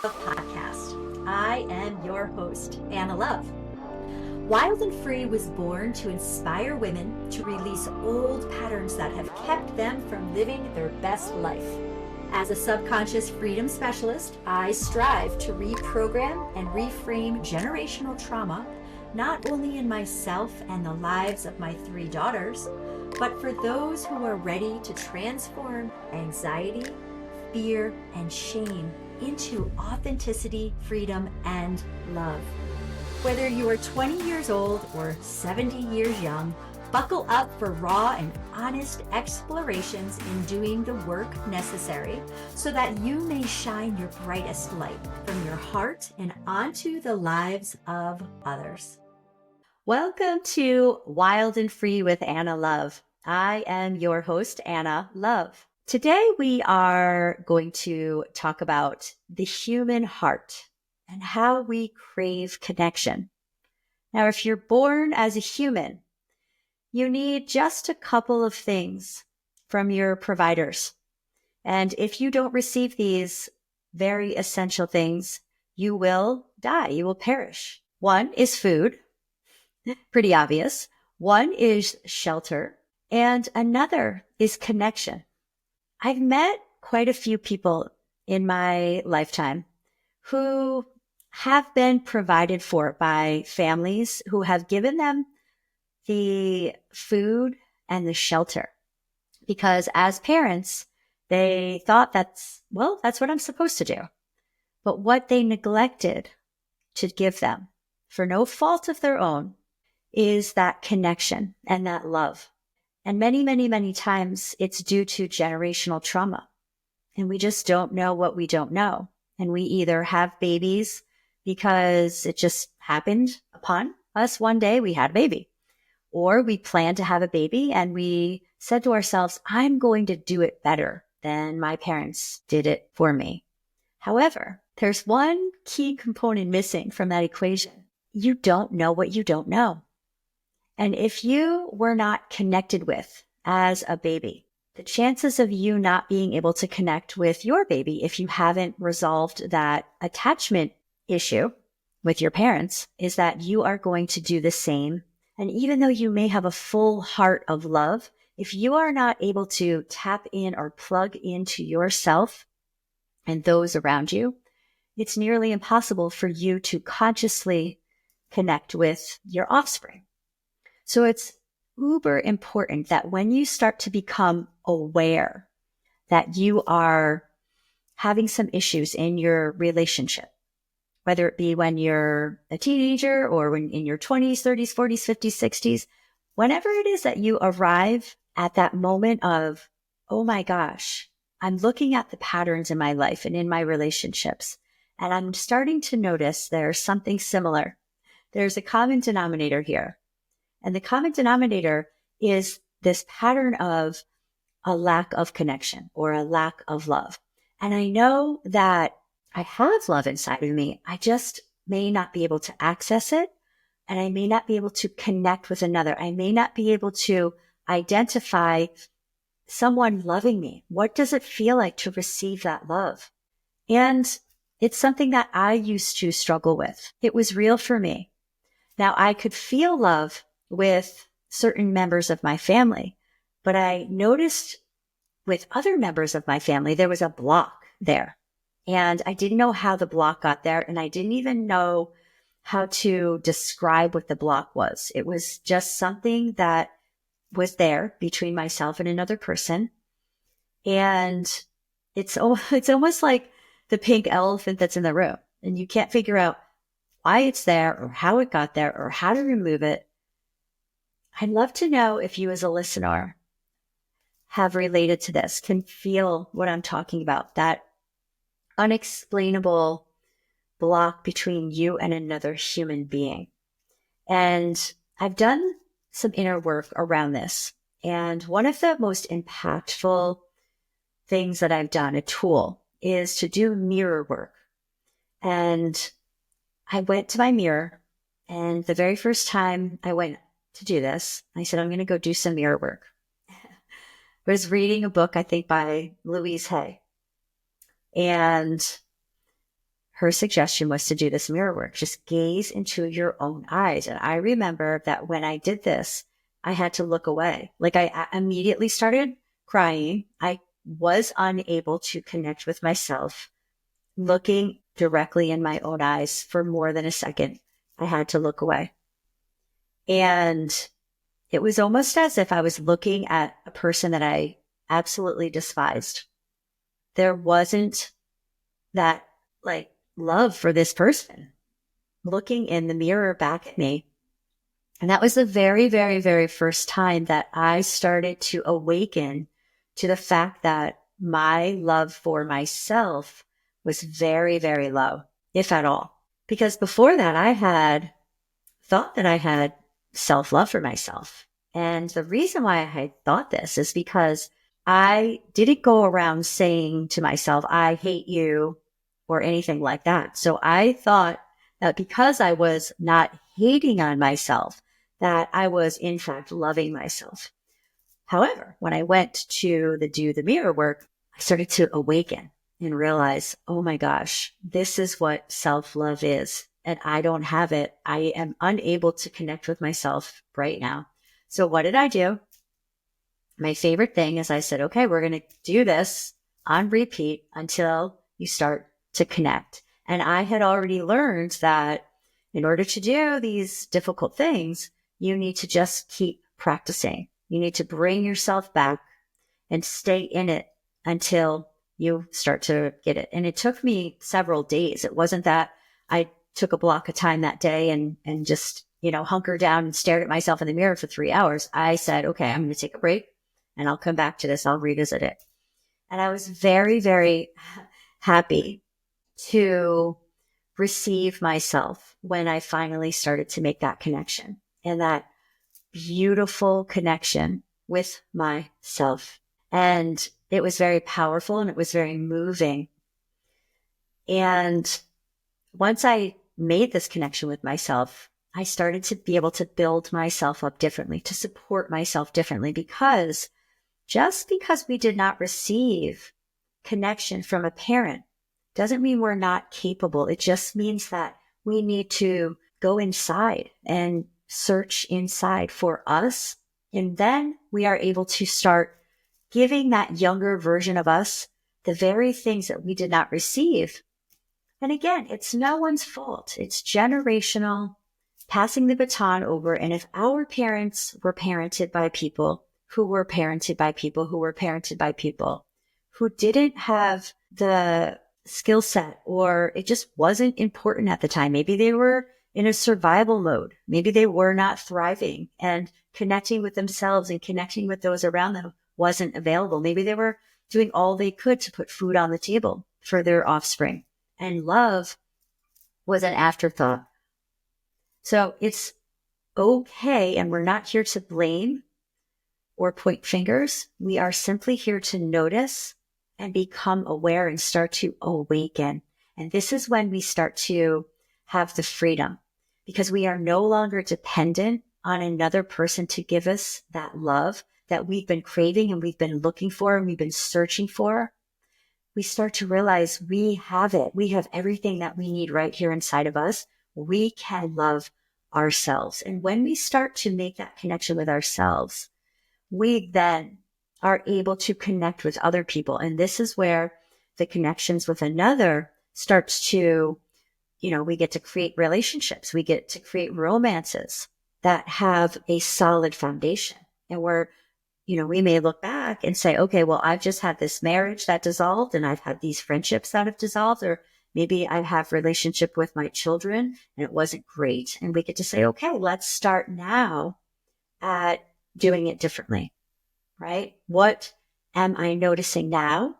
Podcast. I am your host, Anna Love. Wild and Free was born to inspire women to release old patterns that have kept them from living their best life. As a subconscious freedom specialist, I strive to reprogram and reframe generational trauma, not only in myself and the lives of my 3 daughters, but for those who are ready to transform anxiety, fear, and shame into authenticity, freedom, and love. Whether you are 20 years old or 70 years young, buckle up for raw and honest explorations in doing the work necessary so that you may shine your brightest light from your heart and onto the lives of others. Welcome to Wild and Free with Anna Love. I am your host, Anna Love. Today we are going to talk about the human heart and how we crave connection. Now, if you're born as a human, you need just a couple of things from your providers. And if you don't receive these very essential things, you will die, you will perish. One is food, pretty obvious. One is shelter, and another is connection. I've met quite a few people in my lifetime who have been provided for by families who have given them the food and the shelter because as parents, they thought that's what I'm supposed to do. But what they neglected to give them for no fault of their own is that connection and that love. And many, many, many times it's due to generational trauma. And we just don't know what we don't know. And we either have babies because it just happened upon us one day, we had a baby. Or we planned to have a baby and we said to ourselves, I'm going to do it better than my parents did it for me. However, there's one key component missing from that equation. You don't know what you don't know. And if you were not connected with as a baby, the chances of you not being able to connect with your baby if you haven't resolved that attachment issue with your parents is that you are going to do the same. And even though you may have a full heart of love, if you are not able to tap in or plug into yourself and those around you, it's nearly impossible for you to consciously connect with your offspring. So it's uber important that when you start to become aware that you are having some issues in your relationship, whether it be when you're a teenager or when in your 20s, 30s, 40s, 50s, 60s, whenever it is that you arrive at that moment of, oh my gosh, I'm looking at the patterns in my life and in my relationships, and I'm starting to notice there's something similar. There's a common denominator here. And the common denominator is this pattern of a lack of connection or a lack of love. And I know that I have love inside of me. I just may not be able to access it. And I may not be able to connect with another. I may not be able to identify someone loving me. What does it feel like to receive that love? And it's something that I used to struggle with. It was real for me. Now I could feel love with certain members of my family, but I noticed with other members of my family, there was a block there. And I didn't know how the block got there. And I didn't even know how to describe what the block was. It was just something that was there between myself and another person. And it's almost like the pink elephant that's in the room. And you can't figure out why it's there or how it got there or how to remove it. I'd love to know if you as a listener have related to this, can feel what I'm talking about, that unexplainable block between you and another human being. And I've done some inner work around this. And one of the most impactful things that I've done, a tool, is to do mirror work. And I went to my mirror, and the very first time I went to do this, I said, I'm going to go do some mirror work. I was reading a book, I think, by Louise Hay. And her suggestion was to do this mirror work. Just gaze into your own eyes. And I remember that when I did this, I had to look away. Like I immediately started crying. I was unable to connect with myself, looking directly in my own eyes for more than a second. I had to look away. And it was almost as if I was looking at a person that I absolutely despised. There wasn't that like love for this person looking in the mirror back at me. And that was the very, very, very first time that I started to awaken to the fact that my love for myself was very, very low, if at all. Because before that, I had thought that I had self-love for myself. And the reason why I had thought this is because I didn't go around saying to myself, I hate you or anything like that. So I thought that because I was not hating on myself, that I was in fact loving myself. However, when I went to do the mirror work, I started to awaken and realize, oh my gosh, this is what self-love is. And I don't have it. I am unable to connect with myself right now. So what did I do? My favorite thing is I said, okay, we're going to do this on repeat until you start to connect. And I had already learned that in order to do these difficult things, you need to just keep practicing. You need to bring yourself back and stay in it until you start to get it. And it took me several days. It wasn't that I took a block of time that day and just, hunkered down and stared at myself in the mirror for 3 hours. I said, okay, I'm going to take a break and I'll come back to this. I'll revisit it. And I was very, very happy to receive myself when I finally started to make that connection and that beautiful connection with myself. And it was very powerful and it was very moving. And once I made this connection with myself, I started to be able to build myself up differently, to support myself differently, because just because we did not receive connection from a parent doesn't mean we're not capable. It just means that we need to go inside and search inside for us. And then we are able to start giving that younger version of us the very things that we did not receive. And again, it's no one's fault. It's generational, passing the baton over. And if our parents were parented by people who were parented by people who were parented by people who didn't have the skill set, or it just wasn't important at the time. Maybe they were in a survival mode. Maybe they were not thriving, and connecting with themselves and connecting with those around them wasn't available. Maybe they were doing all they could to put food on the table for their offspring, and love was an afterthought. So it's okay. And we're not here to blame or point fingers. We are simply here to notice and become aware and start to awaken. And this is when we start to have the freedom, because we are no longer dependent on another person to give us that love that we've been craving and we've been looking for and we've been searching for. We start to realize we have it. We have everything that we need right here inside of us. We can love ourselves. And when we start to make that connection with ourselves, we then are able to connect with other people. And this is where the connections with another starts to, we get to create relationships. We get to create romances that have a solid foundation. And we may look back and say, okay, well, I've just had this marriage that dissolved and I've had these friendships that have dissolved, or maybe I have relationship with my children and it wasn't great. And we get to say, okay, let's start now at doing it differently, right? What am I noticing now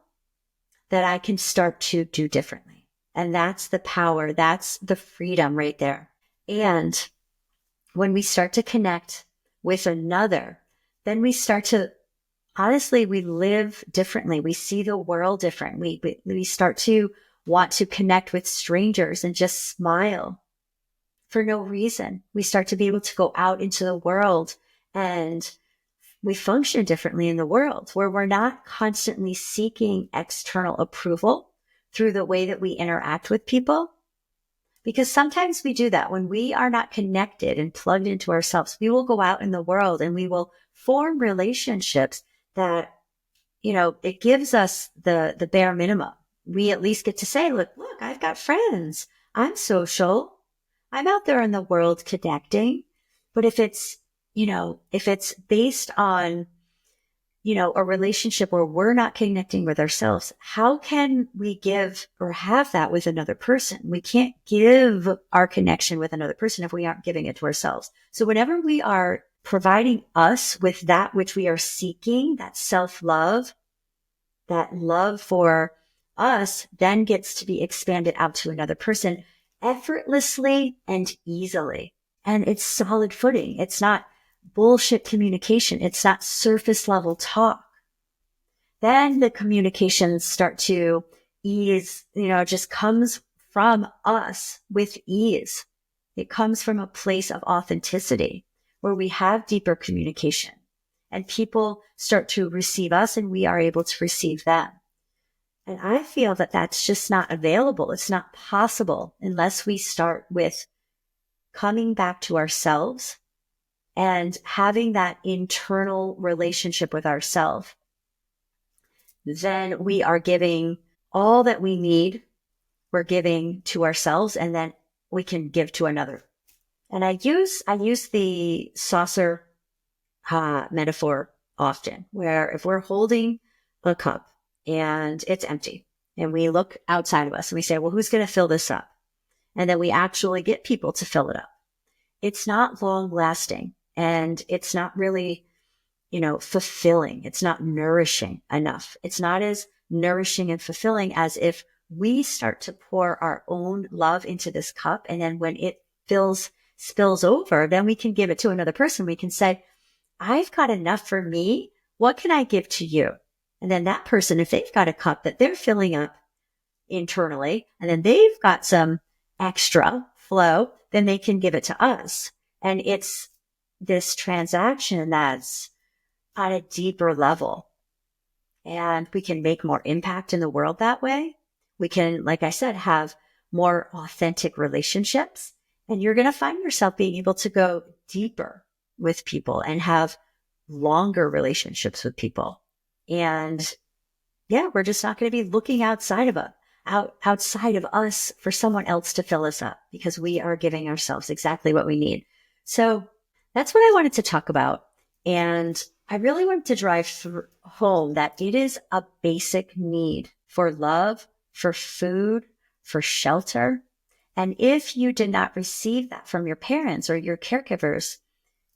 that I can start to do differently? And that's the power. That's the freedom right there. And when we start to connect with another, then we start to, honestly, we live differently. We see the world different. We start to want to connect with strangers and just smile for no reason. We start to be able to go out into the world, and we function differently in the world, where we're not constantly seeking external approval through the way that we interact with people. Because sometimes we do that when we are not connected and plugged into ourselves. We will go out in the world and we will form relationships that, it gives us the bare minimum. We at least get to say, look, I've got friends. I'm social. I'm out there in the world connecting. But if it's based on, a relationship where we're not connecting with ourselves, how can we give or have that with another person? We can't give our connection with another person if we aren't giving it to ourselves. So whenever we are providing us with that which we are seeking, that self-love, that love for us then gets to be expanded out to another person effortlessly and easily. And it's solid footing. It's not bullshit communication. It's not surface level talk. Then the communications start to ease, it just comes from us with ease. It comes from a place of authenticity where we have deeper communication and people start to receive us and we are able to receive them. And I feel that that's just not available. It's not possible unless we start with coming back to ourselves and having that internal relationship with ourselves. Then we are giving all that we need. We're giving to ourselves and then we can give to another. And I use the saucer metaphor often, where if we're holding a cup and it's empty and we look outside of us and we say, well, who's going to fill this up? And then we actually get people to fill it up. It's not long lasting and it's not really, fulfilling. It's not nourishing enough. It's not as nourishing and fulfilling as if we start to pour our own love into this cup. And then when it spills over, then we can give it to another person. We can say, I've got enough for me. What can I give to you? And then that person, if they've got a cup that they're filling up internally, and then they've got some extra flow, then they can give it to us. And it's this transaction that's on a deeper level. And we can make more impact in the world that way. We can, like I said, have more authentic relationships. And you're going to find yourself being able to go deeper with people and have longer relationships with people. And yeah, we're just not going to be looking outside of us for someone else to fill us up because we are giving ourselves exactly what we need. So that's what I wanted to talk about. And I really wanted to drive home that it is a basic need for love, for food, for shelter. And if you did not receive that from your parents or your caregivers,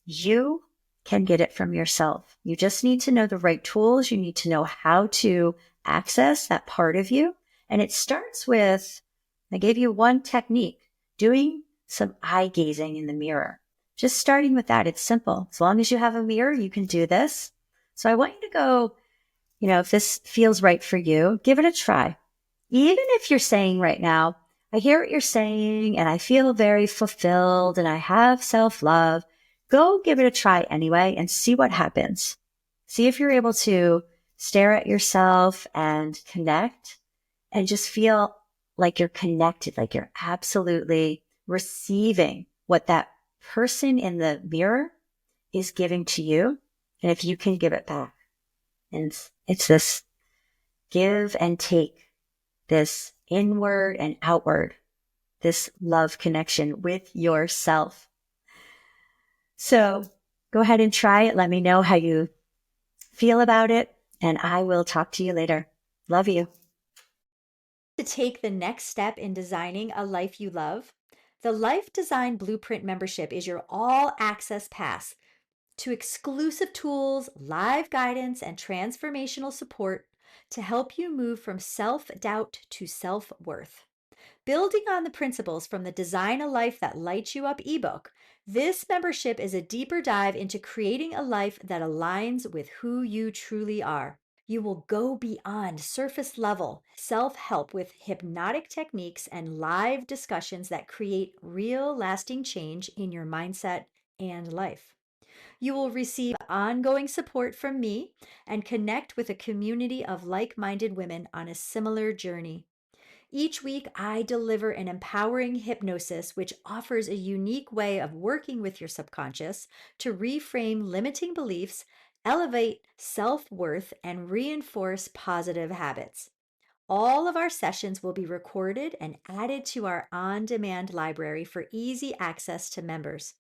you can get it from yourself. You just need to know the right tools. You need to know how to access that part of you. And it starts with, I gave you one technique, doing some eye gazing in the mirror. Just starting with that. It's simple. As long as you have a mirror, you can do this. So I want you to go, if this feels right for you, give it a try. Even if you're saying right now, I hear what you're saying and I feel very fulfilled and I have self-love, go give it a try anyway and see what happens. See if you're able to stare at yourself and connect and just feel like you're connected, like you're absolutely receiving what that person in the mirror is giving to you. And if you can give it back. And it's this give and take, this inward and outward, this love connection with yourself. So go ahead and try it. Let me know how you feel about it. And I will talk to you later. Love you. To take the next step in designing a life you love, the Life Design Blueprint membership is your all-access pass to exclusive tools, live guidance, and transformational support to help you move from self-doubt to self-worth. Building on the principles from the Design a Life That Lights You Up ebook, this membership is a deeper dive into creating a life that aligns with who you truly are. You will go beyond surface level self-help with hypnotic techniques and live discussions that create real lasting change in your mindset and life. You will receive ongoing support from me and connect with a community of like-minded women on a similar journey. Each week, I deliver an empowering hypnosis which offers a unique way of working with your subconscious to reframe limiting beliefs, elevate self worth, and reinforce positive habits. All of our sessions will be recorded and added to our on demand library for easy access to members.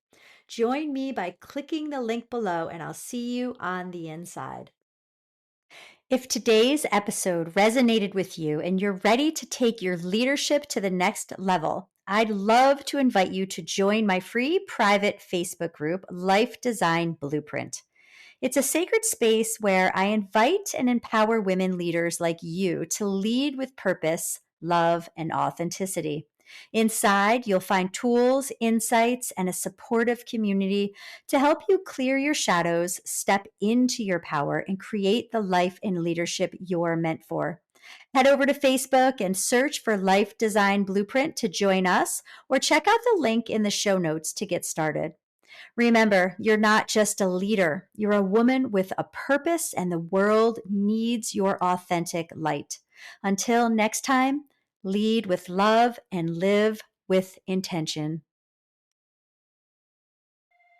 Join me by clicking the link below, and I'll see you on the inside. If today's episode resonated with you and you're ready to take your leadership to the next level, I'd love to invite you to join my free private Facebook group, Life Design Blueprint. It's a sacred space where I invite and empower women leaders like you to lead with purpose, love, and authenticity. Inside, you'll find tools, insights, and a supportive community to help you clear your shadows, step into your power, and create the life and leadership you're meant for. Head over to Facebook and search for Life Design Blueprint to join us, or check out the link in the show notes to get started. Remember, you're not just a leader, you're a woman with a purpose, and the world needs your authentic light. Until next time, lead with love and live with intention.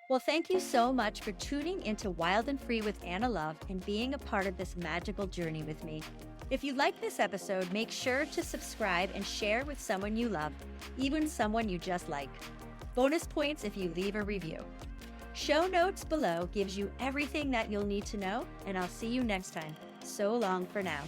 Well, thank you so much for tuning into Wild and Free with Anna Love and being a part of this magical journey with me. If you like this episode, make sure to subscribe and share with someone you love, even someone you just like. Bonus points if you leave a review. Show notes below gives you everything that you'll need to know, and I'll see you next time. So long for now.